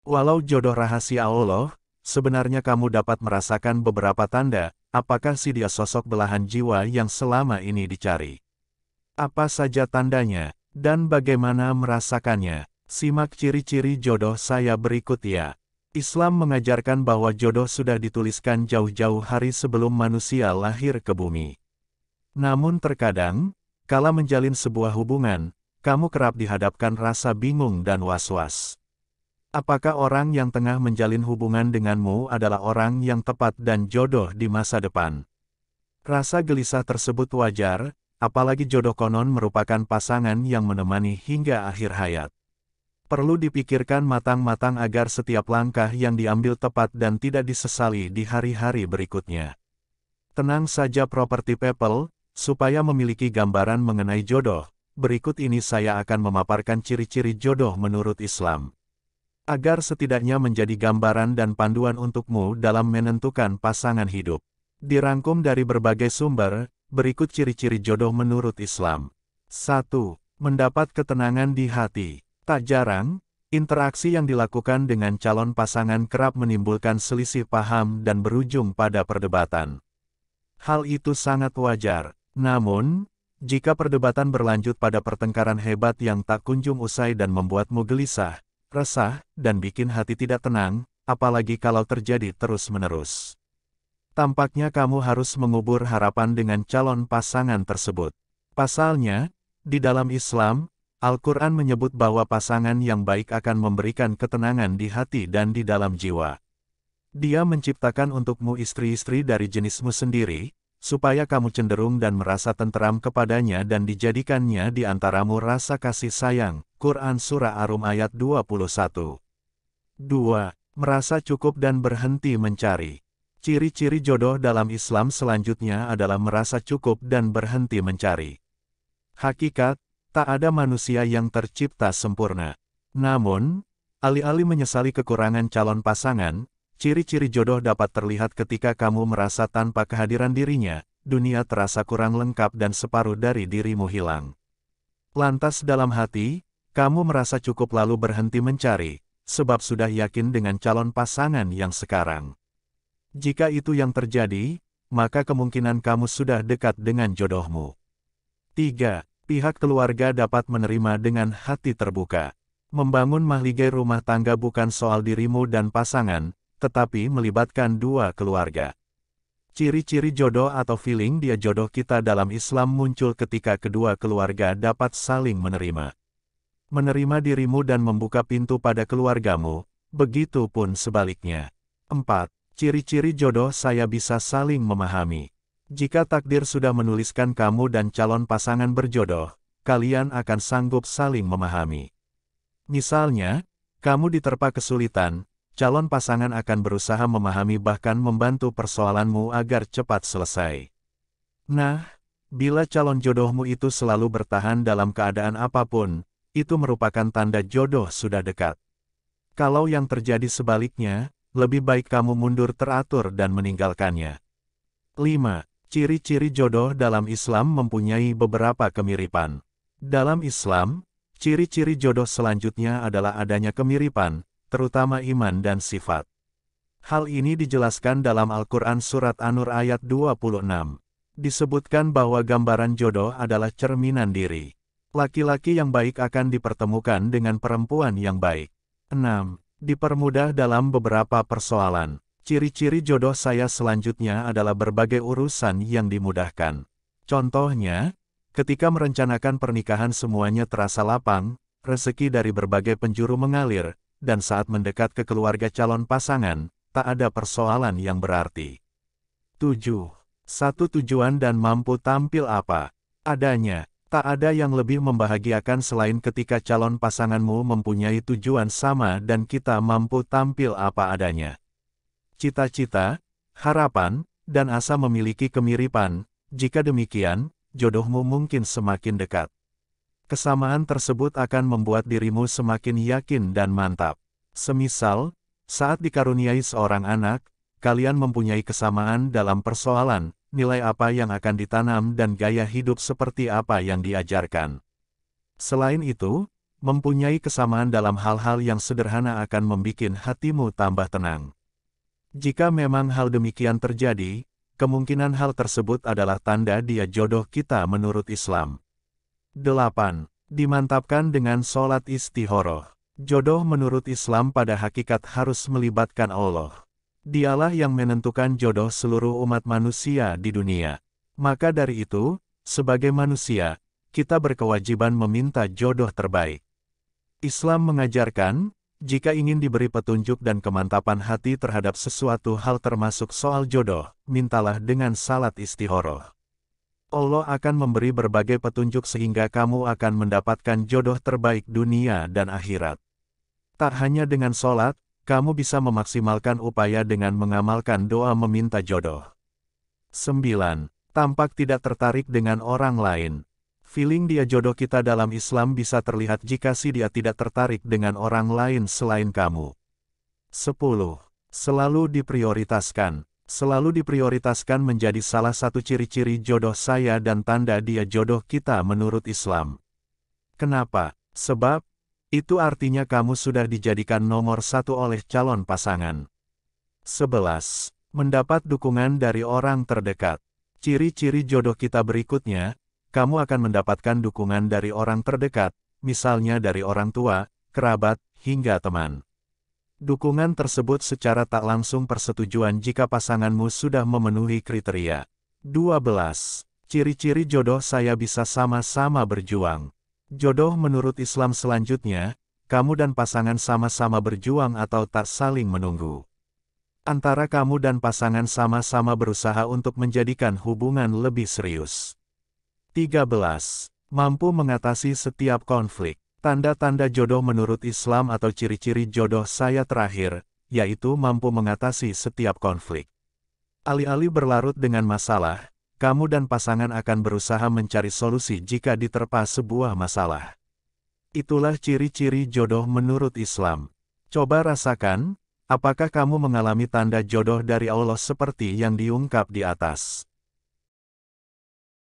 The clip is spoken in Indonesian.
Walau jodoh rahasia Allah, sebenarnya kamu dapat merasakan beberapa tanda, apakah si dia sosok belahan jiwa yang selama ini dicari. Apa saja tandanya, dan bagaimana merasakannya? Simak ciri-ciri jodoh saya berikut ya. Islam mengajarkan bahwa jodoh sudah dituliskan jauh-jauh hari sebelum manusia lahir ke bumi. Namun terkadang, kala menjalin sebuah hubungan, kamu kerap dihadapkan rasa bingung dan was-was. Apakah orang yang tengah menjalin hubungan denganmu adalah orang yang tepat dan jodoh di masa depan? Rasa gelisah tersebut wajar, apalagi jodoh konon merupakan pasangan yang menemani hingga akhir hayat. Perlu dipikirkan matang-matang agar setiap langkah yang diambil tepat dan tidak disesali di hari-hari berikutnya. Tenang saja property people, supaya memiliki gambaran mengenai jodoh, berikut ini saya akan memaparkan ciri-ciri jodoh menurut Islam. Agar setidaknya menjadi gambaran dan panduan untukmu dalam menentukan pasangan hidup. Dirangkum dari berbagai sumber, berikut ciri-ciri jodoh menurut Islam. 1. Mendapat ketenangan di hati. Tak jarang, interaksi yang dilakukan dengan calon pasangan kerap menimbulkan selisih paham dan berujung pada perdebatan. Hal itu sangat wajar. Namun, jika perdebatan berlanjut pada pertengkaran hebat yang tak kunjung usai dan membuatmu gelisah, resah, dan bikin hati tidak tenang, apalagi kalau terjadi terus-menerus. Tampaknya kamu harus mengubur harapan dengan calon pasangan tersebut. Pasalnya, di dalam Islam, Al-Quran menyebut bahwa pasangan yang baik akan memberikan ketenangan di hati dan di dalam jiwa. Dia menciptakan untukmu istri-istri dari jenismu sendiri, supaya kamu cenderung dan merasa tenteram kepadanya dan dijadikannya di antaramu rasa kasih sayang. Quran Surah Ar-Rum ayat 21. 2. Merasa cukup dan berhenti mencari. Ciri-ciri jodoh dalam Islam selanjutnya adalah merasa cukup dan berhenti mencari. Hakikat, tak ada manusia yang tercipta sempurna. Namun, alih-alih menyesali kekurangan calon pasangan, ciri-ciri jodoh dapat terlihat ketika kamu merasa tanpa kehadiran dirinya, dunia terasa kurang lengkap dan separuh dari dirimu hilang. Lantas dalam hati, kamu merasa cukup lalu berhenti mencari, sebab sudah yakin dengan calon pasangan yang sekarang. Jika itu yang terjadi, maka kemungkinan kamu sudah dekat dengan jodohmu. 3. Pihak keluarga dapat menerima dengan hati terbuka. Membangun mahligai rumah tangga bukan soal dirimu dan pasangan, tetapi melibatkan dua keluarga. Ciri-ciri jodoh atau feeling dia jodoh kita dalam Islam muncul ketika kedua keluarga dapat saling menerima. Menerima dirimu dan membuka pintu pada keluargamu, begitu pun sebaliknya. 4. Ciri-ciri jodoh saya bisa saling memahami. Jika takdir sudah menuliskan kamu dan calon pasangan berjodoh, kalian akan sanggup saling memahami. Misalnya, kamu diterpa kesulitan, calon pasangan akan berusaha memahami bahkan membantu persoalanmu agar cepat selesai. Nah, bila calon jodohmu itu selalu bertahan dalam keadaan apapun, itu merupakan tanda jodoh sudah dekat. Kalau yang terjadi sebaliknya, lebih baik kamu mundur teratur dan meninggalkannya. 5. Ciri-ciri jodoh dalam Islam mempunyai beberapa kemiripan. Dalam Islam, ciri-ciri jodoh selanjutnya adalah adanya kemiripan, terutama iman dan sifat. Hal ini dijelaskan dalam Al-Quran Surat An-Nur ayat 26. Disebutkan bahwa gambaran jodoh adalah cerminan diri. Laki-laki yang baik akan dipertemukan dengan perempuan yang baik. 6. Dipermudah dalam beberapa persoalan. Ciri-ciri jodoh saya selanjutnya adalah berbagai urusan yang dimudahkan. Contohnya, ketika merencanakan pernikahan semuanya terasa lapang, rezeki dari berbagai penjuru mengalir, dan saat mendekat ke keluarga calon pasangan, tak ada persoalan yang berarti. 7. Satu tujuan dan mampu tampil apa adanya. Tak ada yang lebih membahagiakan selain ketika calon pasanganmu mempunyai tujuan sama dan kita mampu tampil apa adanya. Cita-cita, harapan, dan asa memiliki kemiripan. Jika demikian, jodohmu mungkin semakin dekat. Kesamaan tersebut akan membuat dirimu semakin yakin dan mantap. Semisal, saat dikaruniai seorang anak, kalian mempunyai kesamaan dalam persoalan, nilai apa yang akan ditanam dan gaya hidup seperti apa yang diajarkan. Selain itu, mempunyai kesamaan dalam hal-hal yang sederhana akan membuat hatimu tambah tenang. Jika memang hal demikian terjadi, kemungkinan hal tersebut adalah tanda dia jodoh kita menurut Islam. 8. Dimantapkan dengan sholat istikharah. Jodoh menurut Islam pada hakikat harus melibatkan Allah. Dialah yang menentukan jodoh seluruh umat manusia di dunia. Maka dari itu, sebagai manusia, kita berkewajiban meminta jodoh terbaik. Islam mengajarkan, jika ingin diberi petunjuk dan kemantapan hati terhadap sesuatu hal termasuk soal jodoh, mintalah dengan salat istikharah. Allah akan memberi berbagai petunjuk sehingga kamu akan mendapatkan jodoh terbaik dunia dan akhirat. Tak hanya dengan sholat, kamu bisa memaksimalkan upaya dengan mengamalkan doa meminta jodoh. 9. Tampak tidak tertarik dengan orang lain. Feeling dia jodoh kita dalam Islam bisa terlihat jika si dia tidak tertarik dengan orang lain selain kamu. 10. Selalu diprioritaskan. Selalu diprioritaskan menjadi salah satu ciri-ciri jodoh saya dan tanda dia jodoh kita menurut Islam. Kenapa? Sebab, itu artinya kamu sudah dijadikan nomor satu oleh calon pasangan. 11. Mendapat dukungan dari orang terdekat. Ciri-ciri jodoh kita berikutnya, kamu akan mendapatkan dukungan dari orang terdekat, misalnya dari orang tua, kerabat, hingga teman. Dukungan tersebut secara tak langsung persetujuan jika pasanganmu sudah memenuhi kriteria. 12. Ciri-ciri jodoh saya bisa sama-sama berjuang. Jodoh menurut Islam selanjutnya, kamu dan pasangan sama-sama berjuang atau tak saling menunggu. Antara kamu dan pasangan sama-sama berusaha untuk menjadikan hubungan lebih serius. 13. Mampu mengatasi setiap konflik. Tanda-tanda jodoh menurut Islam atau ciri-ciri jodoh saya terakhir, yaitu mampu mengatasi setiap konflik. Alih-alih berlarut dengan masalah, kamu dan pasangan akan berusaha mencari solusi jika diterpa sebuah masalah. Itulah ciri-ciri jodoh menurut Islam. Coba rasakan, apakah kamu mengalami tanda jodoh dari Allah seperti yang diungkap di atas?